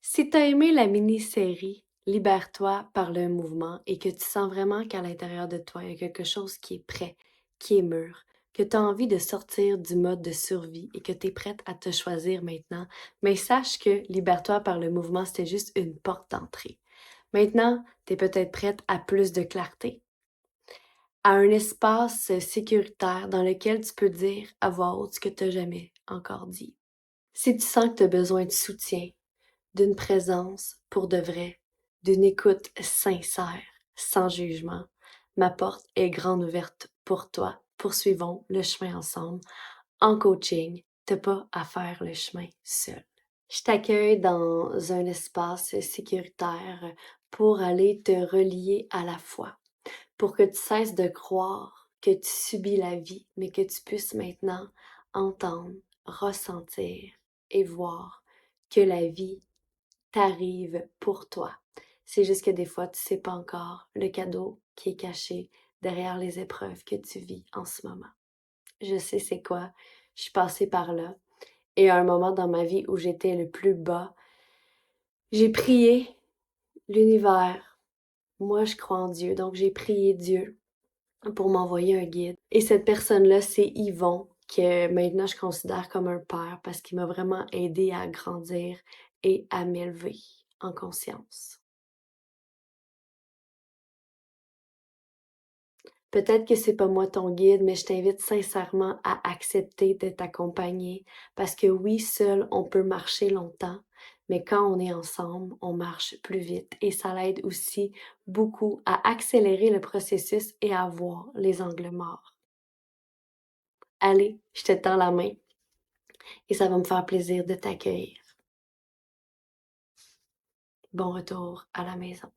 Si tu as aimé la mini-série Libère-toi par le mouvement et que tu sens vraiment qu'à l'intérieur de toi, il y a quelque chose qui est prêt, qui est mûr, que tu as envie de sortir du mode de survie et que tu es prête à te choisir maintenant, mais sache que Libère-toi par le mouvement, c'était juste une porte d'entrée. Maintenant, tu es peut-être prête à plus de clarté, à un espace sécuritaire dans lequel tu peux dire à voix haute ce que tu n'as jamais encore dit. Si tu sens que tu as besoin de soutien, d'une présence pour de vrai, d'une écoute sincère, sans jugement. Ma porte est grande ouverte pour toi. Poursuivons le chemin ensemble. En coaching, t'as pas à faire le chemin seul. Je t'accueille dans un espace sécuritaire pour aller te relier à la foi, pour que tu cesses de croire que tu subis la vie, mais que tu puisses maintenant entendre, ressentir et voir que la vie t'arrive pour toi. C'est juste que des fois, tu sais pas encore le cadeau qui est caché derrière les épreuves que tu vis en ce moment. Je sais c'est quoi, je suis passée par là. Et à un moment dans ma vie où j'étais le plus bas, j'ai prié l'univers. Moi, je crois en Dieu, donc j'ai prié Dieu pour m'envoyer un guide. Et cette personne-là, c'est Yvon, que maintenant je considère comme un père parce qu'il m'a vraiment aidé à grandir et à m'élever en conscience. Peut-être que c'est pas moi ton guide, mais je t'invite sincèrement à accepter de t'accompagner parce que oui, seul, on peut marcher longtemps, mais quand on est ensemble, on marche plus vite et ça l'aide aussi beaucoup à accélérer le processus et à voir les angles morts. Allez, je te tends la main et ça va me faire plaisir de t'accueillir. Bon retour à la maison.